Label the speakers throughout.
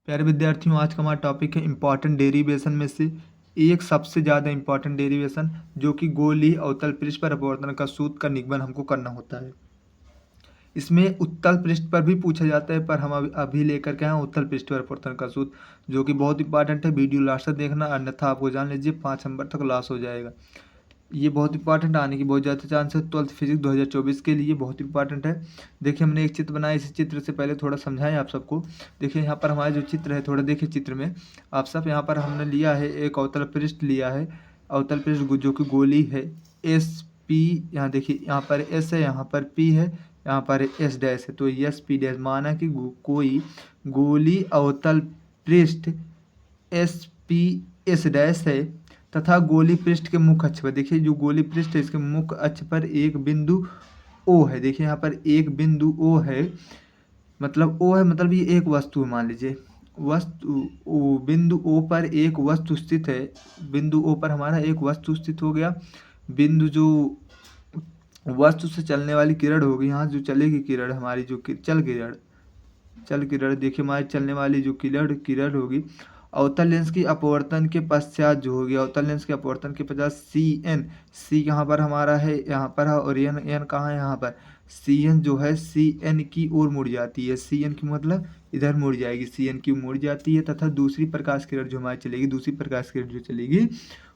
Speaker 1: प्यारे विद्यार्थियों, आज का हमारा टॉपिक है इम्पॉर्टेंट डेरिवेशन में से एक सबसे ज़्यादा इम्पॉर्टेंट डेरिवेशन, जो कि गोलीय अवतल पृष्ठ पर अपवर्तन का सूत्र का निगमन हमको करना होता है। इसमें उत्तल पृष्ठ पर भी पूछा जाता है, पर हम अभी लेकर के आए उत्तल पृष्ठ पर अपवर्तन का सूत्र, जो कि बहुत इंपॉर्टेंट है। वीडियो लास्ट तक देखना, अन्यथा आपको जान लीजिए 5 नंबर तक लॉस हो जाएगा। ये बहुत इंपॉर्टेंट, आने की बहुत ज़्यादा चांस है। 12th फिजिक्स 2024 के लिए बहुत इंपॉर्टेंट है। देखिए, हमने एक चित्र बनाया, इस चित्र से पहले थोड़ा समझाएं आप सबको। देखिए, यहाँ पर हमारा जो चित्र है, थोड़ा देखिए चित्र में आप सब। यहाँ पर हमने लिया है एक अवतल पृष्ठ लिया है, अवतल पृष्ठ जो कि गोली है एस पी। यहाँ देखिए, यहाँ पर एस है, यहाँ पर पी है, यहाँ पर एस डैश है। तो एस पी डैश माना कि कोई गोली अवतल पृष्ठ एस पी एस डैश है तथा गोली पृष्ठ के मुख्य अक्ष पर, देखिए जो गोली पृष्ठ है इसके मुख्य अक्ष पर एक बिंदु ओ है। देखिए यहाँ पर एक बिंदु ओ है, मतलब ओ है, मतलब ये एक वस्तु है। मान लीजिए वस्तु ओ, बिंदु ओ पर एक वस्तु स्थित है। बिंदु ओ पर हमारा एक वस्तु स्थित हो गया। बिंदु जो वस्तु से चलने वाली किरण होगी, यहाँ जो चलेगी किरण हमारी, जो चल किरण देखिए हमारी चलने वाली जो किरण होगी, अवतल लेंस की अपवर्तन के पश्चात जो होगी, अवतल लेंस के अपवर्तन के पश्चात सी यहाँ पर हमारा है, यहाँ पर है, और एन कहाँ है, यहाँ पर सी एन जो है सी एन की ओर मुड़ जाती है। सी एन की मतलब इधर मुड़ जाएगी, सी एन की मुड़ जाती है। तथा दूसरी प्रकाश किरण जो हमारी चलेगी, दूसरी प्रकाश किरण जो चलेगी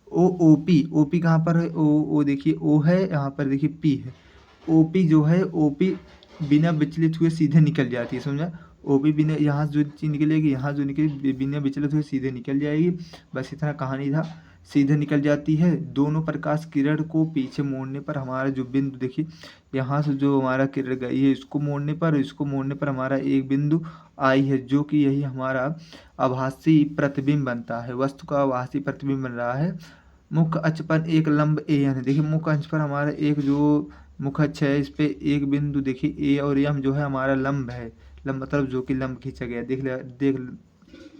Speaker 1: ओ पी कहाँ पर है, ओ देखिए ओ है, यहाँ पर देखिए पी है। ओ पी जो है, ओ पी बिना विचलित हुए सीधे निकल जाती है, समझा। ओपी बिना, यहाँ जो चीज निकलेगी, यहाँ जो निकलेगी बिना विचलित हुए सीधे निकल जाएगी। बस इतना कहानी था, सीधे निकल जाती है। दोनों प्रकाश किरण को पीछे मोड़ने पर हमारा जो बिंदु, देखिए यहाँ से जो हमारा किरण गई है, इसको मोड़ने पर हमारा एक बिंदु आई है, जो कि यही हमारा आभासी प्रतिबिंब बनता है। वस्तु का आभासी प्रतिबिंब बन रहा है। मुख्य अक्ष पर एक लंब ए एन है। देखिए मुख्य अक्ष पर हमारा एक जो मुख्य अक्ष है, इस पे एक बिंदु, देखिए ए और एम जो है हमारा लंब है। लंब मतलब जो कि लंब खींचा गया,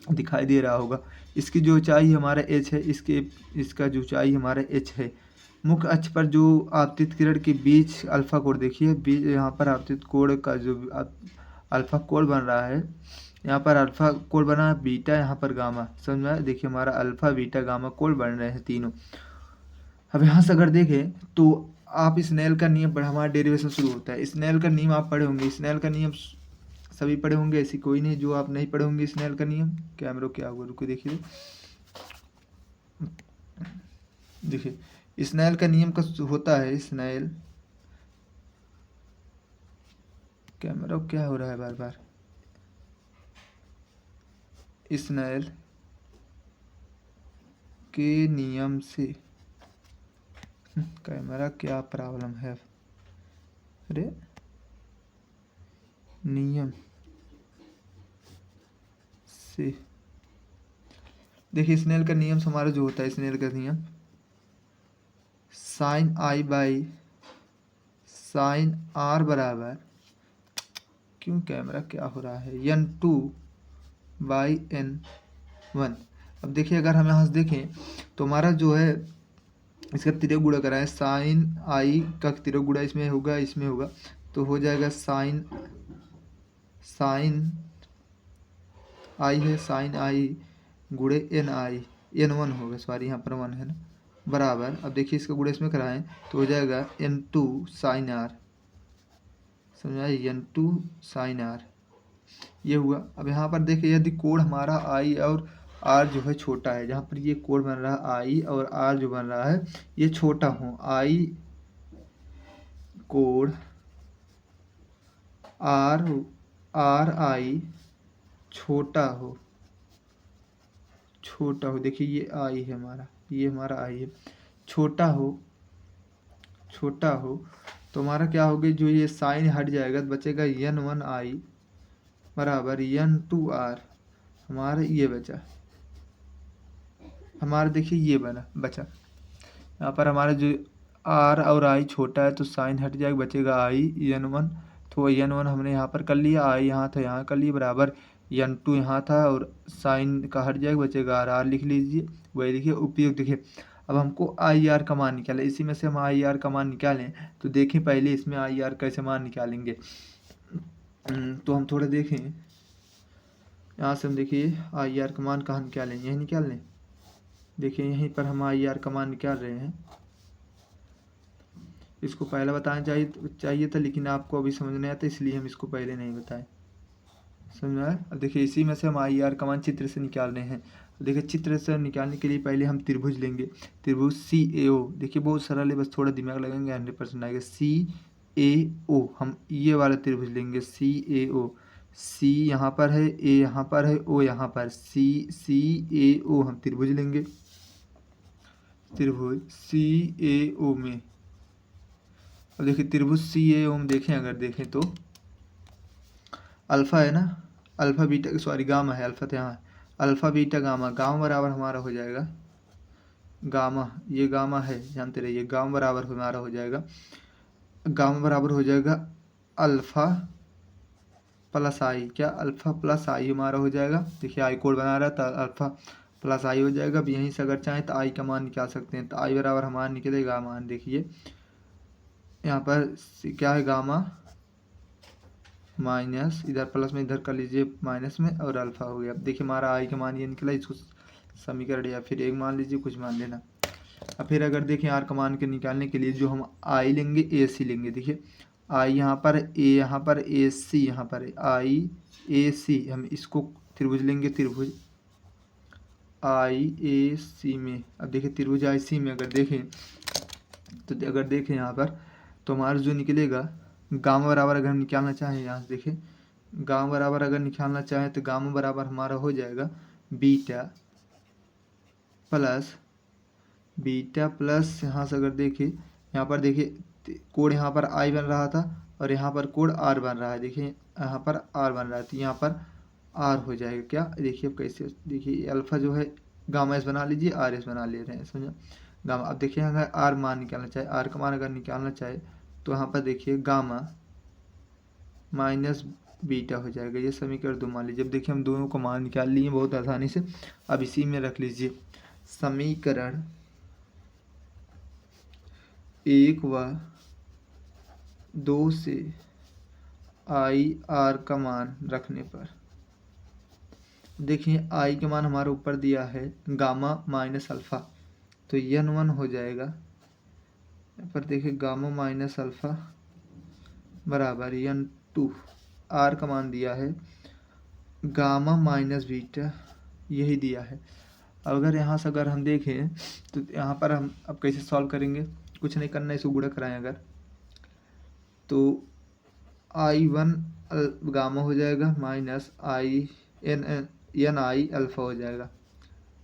Speaker 1: दिखाई दे रहा होगा। इसकी जो ऊंचाई हमारा एच है, इसका जो ऊंचाई हमारा एच है। मुख्य अक्ष पर जो आपतित किरण के बीच अल्फा कोण, देखिए बीच यहाँ पर आपतित कोण का जो अल्फा कोण बन रहा है, यहाँ पर अल्फा कोण बना, बीटा यहाँ पर गामा, समझ में आया? देखिए हमारा अल्फा बीटा गामा कोण बन रहे हैं तीनों। अब यहाँ से अगर देखें तो आप स्नेल का नियम पढ़े, हमारा डेरिवेशन शुरू होता है। स्नेल का नियम आप पढ़े होंगे, स्नेल का नियम सभी पढ़े होंगे, ऐसी कोई नहीं जो आप नहीं पढ़े होंगे। स्नेल का नियम कैमरा क्या हुआ, रुको देखिए, देखिए स्नेल का नियम का होता है, स्नेल कैमरा क्या हो रहा है बार बार, स्नेल के नियम से, कैमरा क्या प्रॉब्लम है, अरे नियम से, देखिए स्नेल का नियम से हमारा जो होता है, स्नेल का नियम sine i by sine r बराबर, क्यों कैमरा क्या हो रहा है, n2 बाई n1। अब देखिए अगर हम यहाँ से देखें तो हमारा जो है इसका तिर्यक गुणा कराएं, साइन आई का तिर्यक गुणा इसमें होगा, तो हो जाएगा साइन आई है, साइन आई गुणे एन आई, n1 होगा, सॉरी यहाँ पर 1 है ना, बराबर। अब देखिए इसका गुणा इसमें कराएं तो हो जाएगा n2 साइन आर, समझाइए, n2 साइन आर, ये हुआ। अब यहाँ पर देखिए यदि कोण हमारा आई और आर जो है छोटा है, जहाँ पर ये कोण बन रहा है आई और आर जो बन रहा है ये छोटा हो, आई कोण आर आई छोटा हो, देखिए ये आई है हमारा, ये हमारा आई है, छोटा हो तो हमारा क्या होगा, जो ये साइन हट जाएगा तो बचेगा n1 आई बराबर n2 आर, हमारा ये बचा, हमारा देखिए ये बचा। यहाँ पर हमारा जो आर और आई छोटा है तो साइन हट जाएगा, बचेगा आई n1। तो n1 हमने यहाँ पर कर लिया, आई यहाँ था यहाँ कर लिया, बराबर n2 यहाँ था और साइन का हट जाएगा, बचेगा आर लिख लीजिए। वही देखिए उपयोग, देखिए अब हमको आई आर का मान निकालें, इसी में से हम आई आर का मान निकालें तो देखें पहले इसमें आई आर कैसे मान निकालेंगे। तो हम थोड़ा देखें, यहाँ से हम देखिए आई आर का मान कहाँ निकालें, यही निकाल लें। देखिए यहीं पर हम आई आर का मान निकाल रहे हैं। इसको पहले बताना चाहिए था, लेकिन आपको अभी समझ नहीं आता, इसलिए हम इसको पहले नहीं बताए। समझ में आया? अब देखिए इसी में से हम आई आर का मान चित्र से निकाल रहे हैं। देखिए चित्र से निकालने के लिए पहले हम त्रिभुज लेंगे। त्रिभुज सी ए ओ, देखिए बहुत सरल है, बस थोड़ा दिमाग लगाएंगे 100% आएगा। सी ए ओ, हम ये वाला त्रिभुज लेंगे सी ए ओ। सी यहाँ पर है, ए यहाँ पर है, ओ यहाँ पर, सी ए ओ हम त्रिभुज लेंगे। त्रिभुज सी ए ओ में, अब देखिए त्रिभुज सी ए ओ में देखें, अगर देखें तो अल्फा है ना, अल्फा बीटा, सॉरी गामा है, अल्फा तो यहाँ है, अल्फा बीटा गामा, गामा बराबर हमारा हो जाएगा गामा, ये गामा है जानते रहिए, गामा बराबर हमारा हो जाएगा, गामा बराबर हो जाएगा अल्फा प्लस आई, क्या अल्फा प्लस आई हमारा हो जाएगा। देखिए आई कोड बना रहा था, अल्फा प्लस आई हो जाएगा। अब यहीं से अगर चाहें तो आई का मान निकाल सकते हैं, तो आई बराबर हमारा निकलेगा मान, देखिए यहाँ पर क्या है गामा माइनस, इधर प्लस में इधर कर लीजिए माइनस में, और अल्फा हो गया। अब देखिए हमारा आई का मान ये निकला, इसको समीकरण या फिर एक मान लीजिए, कुछ मान लेना। अब फिर अगर देखें आर का मान के निकालने के लिए जो हम आई लेंगे, ए सी लेंगे। देखिए आई यहाँ पर, ए यहाँ पर, ए सी यहाँ पर, आई ए सी, हम इसको त्रिभुज लेंगे, त्रिभुज आई ए सी में। अब देखिए त्रिभुज आई सी में अगर देखें तो अगर देखें यहाँ पर, तो हमारा जो निकलेगा गामा बराबर, अगर हम निकालना चाहें यहाँ से देखिए गामा बराबर अगर निकालना चाहें तो गामा बराबर हमारा हो जाएगा बीटा प्लस यहाँ से अगर देखिए, यहाँ पर देखिए कोड यहाँ पर आई बन रहा था और यहाँ पर कोड आर बन रहा है। देखिए यहाँ पर आर बन रहा है, तो यहाँ पर आर हो जाएगा क्या, देखिए अब कैसे, देखिए अल्फा जो है गामा एस बना लीजिए, आर एस बना ले रहे हैं, समझा गामा। अब देखिए अगर आर मान निकालना चाहे, आर का मान अगर निकालना चाहे तो यहाँ पर देखिए गामा माइनस बीटा हो जाएगा, ये समीकरण 2 मान लीजिए। अब देखिए हम दोनों को मान निकाल लिए बहुत आसानी से। अब इसी में रख लीजिए समीकरण 1 व 2 से आई आर का मान रखने पर देखिए आई का मान हमारे ऊपर दिया है गामा माइनस अल्फ़ा, तो यन वन हो जाएगा। यहाँ पर देखिए गामा माइनस अल्फ़ा बराबर यन टू, आर का मान दिया है गामा माइनस बीटा, यही दिया है। अगर यहाँ से अगर हम देखें तो यहाँ पर हम अब कैसे सॉल्व करेंगे, कुछ नहीं करना, इसको गुणा कराएं अगर, तो आई वन गामा हो जाएगा minus i n i alpha हो जाएगा।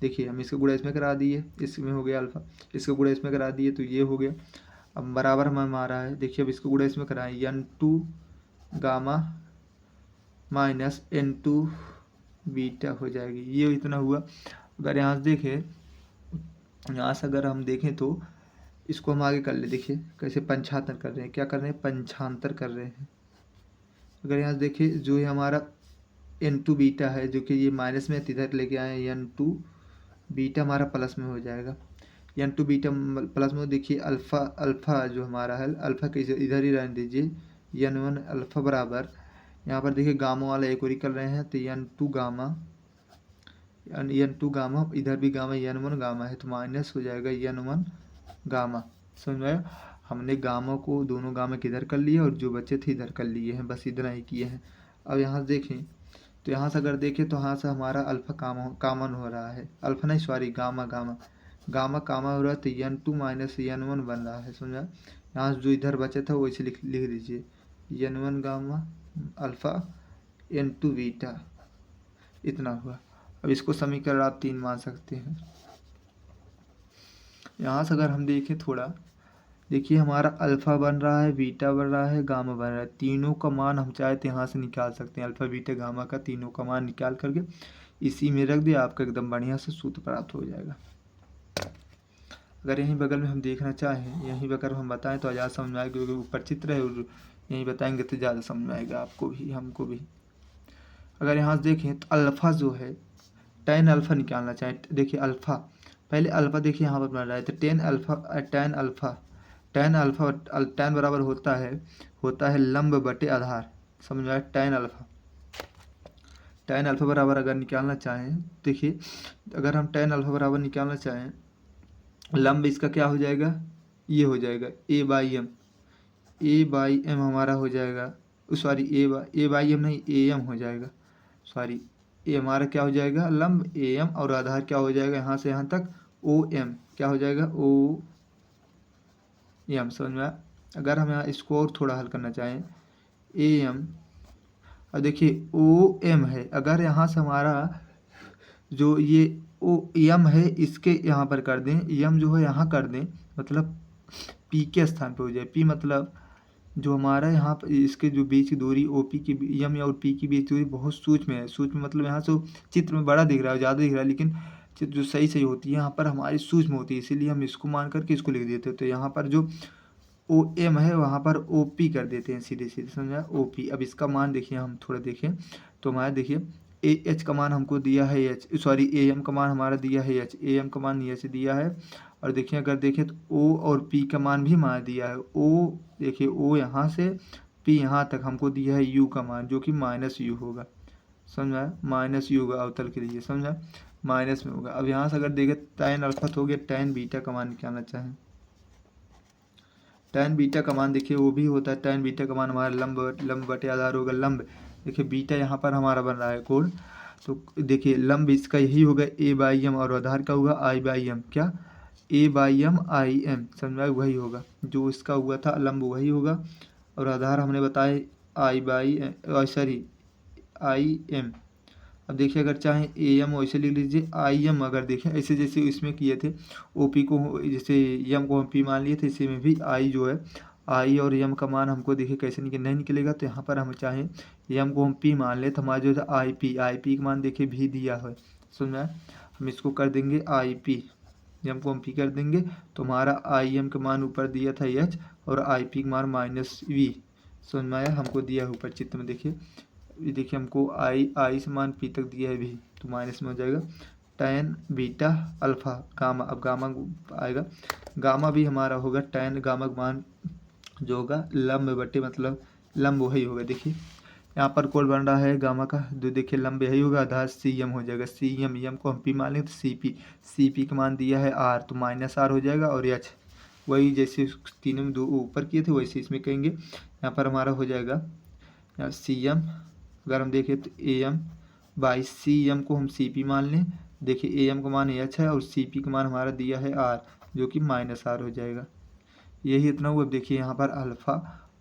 Speaker 1: देखिए हम इसका गुणा इसमें करा दिए, इसमें हो गया अल्फ़ा, इसका गुणा इसमें करा दिए तो ये हो गया। अब बराबर हमें आ रहा है, देखिए अब इसको गुणा इसमें कराएं, n two gamma minus n two beta हो जाएगी, ये इतना हुआ। अगर यहाँ से देखें, यहाँ से अगर हम देखें तो इसको हम आगे कर ले, देखिए कैसे पंचांतर कर रहे हैं, क्या कर रहे हैं, पंचांतर कर रहे हैं। अगर यहाँ से देखिए जो ये हमारा एन टू बीटा है, जो कि ये माइनस में इधर लेके आए, एन टू बीटा हमारा प्लस में हो जाएगा। एन टू बीटा प्लस में, देखिए अल्फ़ा, अल्फ़ा जो हमारा है अल्फ़ा के इधर ही रहने दीजिए, एन वन अल्फ़ा बराबर, यहाँ पर देखिए गामा वाला एक और कर रहे हैं, तो n two gamma, n two gamma, इधर भी गामा, एन वन गामा है, तो माइनस हो जाएगा एन वन गामा। समझ में आया? हमने गामा को, दोनों गामा के इधर कर लिए और जो बचे थे इधर कर लिए हैं, बस इतना ही किए हैं। अब यहाँ से देखें तो यहाँ से अगर देखें तो यहाँ से हमारा अल्फ़ा कामन हो रहा है, अल्फ़ा नहीं सॉरी गामा कामा हो रहा है, तो n two minus n one बन रहा है। समझा? यहाँ से जो इधर बचा था वैसे लिख दीजिए, n one gamma alpha n two beta, इतना हुआ। अब इसको समीकरण आप 3 मान सकते हैं। यहाँ से अगर हम देखें थोड़ा, देखिए हमारा अल्फ़ा बन रहा है, बीटा बन रहा है, गामा बन रहा है, तीनों का मान हम चाहे तो यहाँ से निकाल सकते हैं, अल्फ़ा बीटा गामा का तीनों का मान निकाल करके इसी में रख दिया, आपका एकदम बढ़िया से सूत्र प्राप्त हो जाएगा। अगर यहीं बगल में हम देखना चाहें, यहीं बगल हम बताएं तो ज़्यादा समझ में आएगा, क्योंकि ऊपर चित्र है और यहीं बताएंगे तो ज़्यादा समझ में आएगा आपको भी, हमको भी। अगर यहाँ से देखें तो अल्फ़ा जो है, टेन अल्फ़ा निकालना चाहें, देखिए अल्फ़ा, पहले अल्फ़ा देखिए यहाँ पर बन रहा है, तो टेन अल्फ़ा टेन बराबर होता है लंब बटे आधार। समझ में आया? टेन अल्फ़ा tan अल्फ़ा बराबर अगर निकालना चाहें, देखिए अगर हम tan अल्फ़ा बराबर निकालना चाहें, लंब इसका क्या हो जाएगा, ये हो जाएगा a/m हमारा हो जाएगा, सॉरी a/m नहीं am हो जाएगा, सॉरी ये हमारा क्या हो जाएगा, लंब am और आधार क्या हो जाएगा यहाँ से यहाँ तक OM, क्या हो जाएगा OM, समझ में आया। अगर हम यहाँ इसको और थोड़ा हल करना चाहें AM, अब देखिए OM है, अगर यहाँ से हमारा जो ये M है इसके यहाँ पर कर दें, M जो है यहाँ कर दें, मतलब P के स्थान पर हो जाए। P मतलब जो हमारा यहाँ पर इसके जो बीच की दूरी OP की M और P की बीच दूरी बहुत सूक्ष्म है। सूक्ष्म मतलब यहाँ से चित्र में बड़ा दिख रहा है, ज़्यादा दिख रहा है, लेकिन चित्र जो सही होती है यहाँ पर हमारी सूक्ष्म होती है, इसीलिए हम इसको मान करके इसको लिख देते हैं। तो यहाँ पर जो OM है वहाँ पर OP कर देते हैं, सीधे सीधे, समझा OP। अब इसका मान देखिए, हम थोड़ा देखें तो हमारा देखिए AH का मान हमको दिया है H, सॉरी AM का मान हमारा दिया है H, AM का मान H दिया है। और देखिए अगर देखें तो O और P का मान भी हमारा दिया है। O देखिए O यहाँ से P यहाँ तक हमको दिया है U का मान, जो कि -U होगा, समझा, -U होगा अवतल के लिए, समझा, माइनस में होगा। अब यहाँ से अगर देखें tan अल्फा तो हो गया, tan बीटा का मान निकालना चाहें, tan बीटा का मान देखिए वो भी होता है, tan बीटा का मान हमारा लंब बटे आधार होगा। लंब देखिए बीटा यहाँ पर हमारा बन रहा है कोण, तो देखिए लंब इसका यही होगा a/m और आधार का होगा I/m, क्या a/m IM, समझा, वही होगा जो इसका हुआ था, लंब वही होगा और आधार हमने बताया IM। अब देखिए अगर चाहें AM वैसे लिख लीजिए, IM अगर देखें ऐसे जैसे इसमें किए थे, OP को जैसे M को हम P मान लिए थे, इसी में भी I जो है I और M का मान हमको देखिए कैसे नहीं निकलेगा। तो यहाँ पर हम चाहें M को हम P मान ले तो हमारा जो है IP का मान देखिए भी दिया है, समझ में आया। हम इसको कर देंगे IP, M को हम P कर देंगे तो हमारा IM का मान ऊपर दिया था H और IP का मान -V, समझ में आया, हमको दिया है ऊपर चित्र में। देखिए ये देखिए हमको I से मान P तक दिया है भी, तो माइनस में हो जाएगा tan बीटा अल्फ़ा गामा। अब गामा आएगा, गामा भी हमारा होगा tan, गामा का मान जो होगा लंब बटे मतलब लंब वही होगा। देखिए यहाँ पर कोण बन रहा है गामा का, जो देखिए लंब यही होगा, आधार CM हो जाएगा, CM को हम P मान लें तो CP का मान दिया है R, तो -R हो जाएगा और H वही जैसे तीनों में दो ऊपर किए थे वैसे इसमें कहेंगे। यहाँ पर हमारा हो जाएगा CM, अगर हम देखें तो AM/CM को हम CP मान लें, देखिए AM का मान H है और CP का मान हमारा दिया है R, जो कि -R हो जाएगा। यही इतना हुआ। अब देखिए यहाँ पर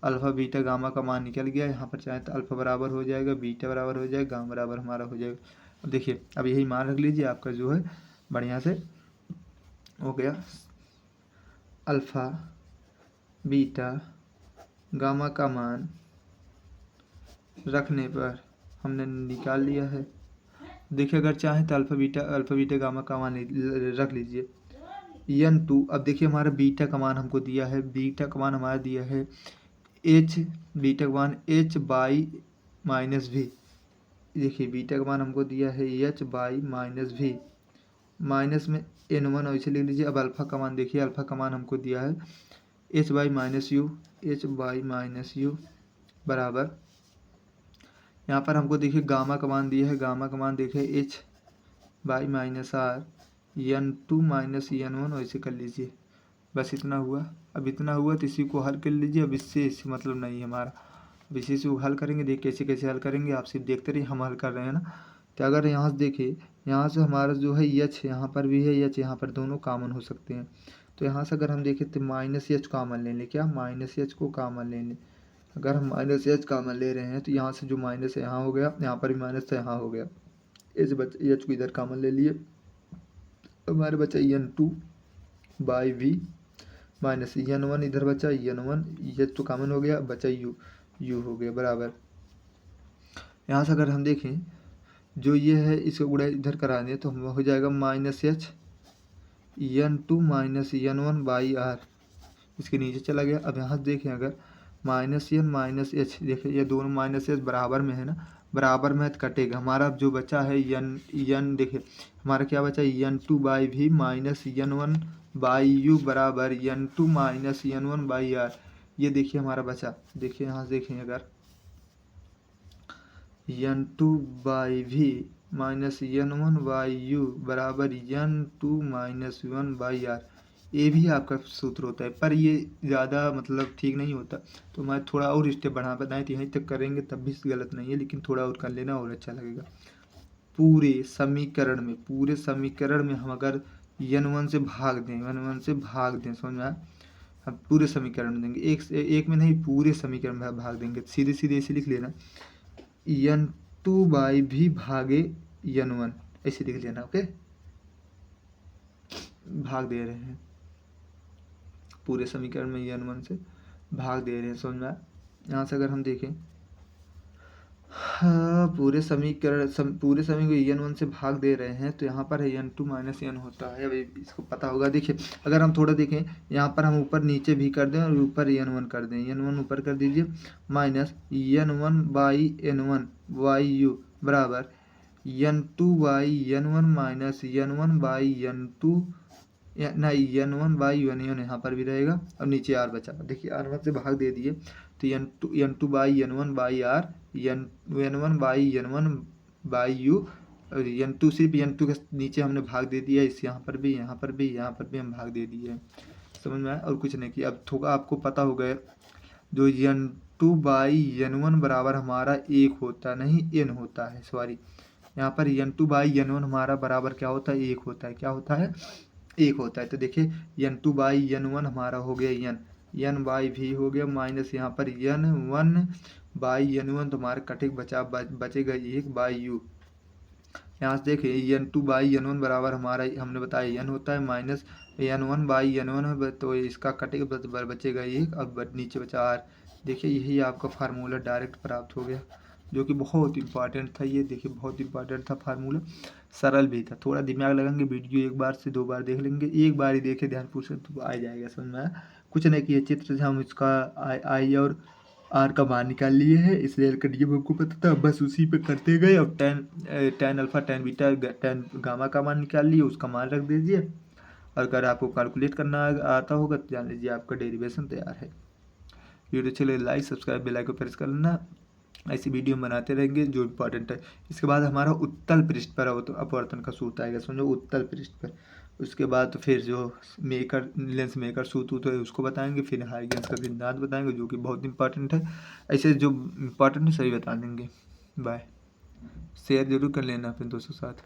Speaker 1: अल्फ़ा बीटा गामा का मान निकल गया। यहाँ पर चाहे तो अल्फ़ा बराबर हो जाएगा, बीटा बराबर हो जाएगा, गामा बराबर हमारा हो जाएगा। अब देखिए अब यही मान रख लीजिए, आपका जो है बढ़िया से हो गया। अल्फ़ा बीटा गामा का मान रखने पर हमने निकाल लिया है। देखिए अगर चाहें तो अल्फ़ा बीटा गामा का मान रख लीजिए N2। अब देखिए हमारा बीटा का मान हमको दिया है, बीटा का मान हमारा दिया है H, बीटा का मान H/-V। देखिए बीटा का मान हमको दिया है H/-V, माइनस में N1 ऐसे ले लीजिए। अब अल्फ़ा का मान देखिए, अल्फ़ा का मान हमको दिया है H/-U बराबर, यहाँ पर हमको देखिए गामा का मान दिया है, गामा का मान देखिए H/-R, N2 - N1 वैसे कर लीजिए, बस इतना हुआ। अब इतना हुआ तो इसी को हल कर लीजिए। अब इससे मतलब नहीं है हमारा, अब इसी से हल करेंगे, देख कैसे कैसे हल करेंगे, आप सिर्फ देखते रहिए, हम हल कर रहे हैं ना। तो अगर यहाँ से देखिए, यहाँ से हमारा जो है H यहाँ पर भी है, H यहाँ पर दोनों कॉमन हो सकते हैं। तो यहाँ से अगर हम देखें तो -H कॉमन ले लें, क्या -H को कॉमन ले लें। अगर हम -H कॉमन ले रहे हैं तो यहाँ से जो माइनस है यहाँ हो गया, यहाँ पर भी माइनस है यहाँ हो गया, H को इधर कॉमन ले लिए, हमारे बचा N2/V माइनस N1 इधर बचा, N1 H तो कॉमन हो गया, बचा U हो गया बराबर। यहाँ से अगर हम देखें जो ये है इसको गुणा इधर करा दें तो हम हो जाएगा -H N2 - N1/R, इसके नीचे चला गया। अब यहाँ से देखें अगर -N -H, देखिए ये दोनों -H बराबर में है ना, बराबर में है तो कटेगा। हमारा जो बचा है N देखिए हमारा क्या बचा, N2/V माइनस N1/U बराबर N2 - N1/R। ये देखिए हमारा बचा, देखिए यहाँ से देखें अगर n two by v minus n one by u बराबर n two minus one by r. ये भी आपका सूत्र होता है, पर ये ज़्यादा मतलब ठीक नहीं होता, तो मैं थोड़ा और स्टेप बढ़ा बताएं तो यहीं तक करेंगे तब भी गलत नहीं है, लेकिन थोड़ा और कर लेना और अच्छा लगेगा। पूरे समीकरण में हम अगर एन वन से भाग दें, समझ में आया? हम पूरे समीकरण में देंगे, एक में नहीं, पूरे समीकरण में भाग देंगे। सीधे सीधे ऐसे लिख लेना, एन टू बाई भी भागे एन वन, ऐसे लिख लेना। ओके, भाग दे रहे हैं पूरे समीकरण में एन वन से भाग दे रहे हैं, समझ में आया? यहाँ से अगर हम देखें, हाँ, पूरे समीकरण एन वन से भाग दे रहे हैं, तो यहाँ पर एन टू माइनस एन होता है। अभी इसको पता होगा। देखिए, अगर हम थोड़ा देखें, यहाँ पर हम ऊपर नीचे भी कर दें और ऊपर एन वन कर दें, एन वन ऊपर कर दीजिए, minus n one by n one y u बराबर n two by n one minus n one by n two, नहीं, n one by n n यहाँ पर भी रहेगा, और नीचे आर बचा। देखिए, आर वन से भाग दे दिए तो n two by n one by r, n one by n one by u, और एन टू सिर्फ एन टू के नीचे हमने भाग दे दिया, इस यहाँ पर भी, यहाँ पर भी, यहाँ पर भी हम भाग दे दिए। समझ में आया? और कुछ नहीं किया। अब थोड़ा आपको पता हो गया, जो n two by n one बराबर हमारा एक होता नहीं, एन होता है, सॉरी, यहाँ पर n two by n one हमारा बराबर क्या होता है? एक होता है। क्या होता है? एक होता है। तो देखिए, n two by n one हमारा हो गया एन बाई भी हो गया, माइनस यहाँ पर n one by n one, तो हमारे कटे बचेगा एक बाई यू। यहाँ से देखिए, n two by n one बराबर हमारा हमने बताया एन होता है, minus n one by n one, तो इसका कटेगा बचेगा एक, और नीचे बचा आर। देखिए, यही आपका फार्मूला डायरेक्ट प्राप्त हो गया, जो कि बहुत इंपॉर्टेंट था। ये देखिए, बहुत इंपॉर्टेंट था फार्मूला, सरल भी था। थोड़ा दिमाग लगाएंगे, वीडियो एक बार से दो बार देख लेंगे, एक बार ही देखे ध्यानपूर्वक तो आ जाएगा समझ में। कुछ नहीं किए, चित्र से हम इसका आई और आर का मान निकाल लिए हैं, इसलिए का डी हमको पता था, बस उसी पे करते गए। अब tan alpha, tan beta, ten gamma का मान निकाल लिए, उसका मान रख दीजिए। और अगर आपको कैलकुलेट करना आता होगा तो जान लीजिए आपका डेरिवेशन तैयार है। वीडियो अच्छी लगे like, subscribe, bell icon press कर लेना। ऐसी वीडियो बनाते रहेंगे जो इम्पोर्टेंट है। इसके बाद हमारा उत्तल पृष्ठ पर अपवर्तन का सूत्र आएगा, समझो, उत्तल पृष्ठ पर। उसके बाद तो फिर जो लेंस मेकर सूत्र है उसको बताएंगे, फिर हाइगेंस का सिद्धांत बताएंगे, जो कि बहुत इंपॉर्टेंट है। ऐसे जो इम्पोर्टेंट है सही बता देंगे। बाय, शेयर जरूर कर लेना अपने दोस्तों के साथ।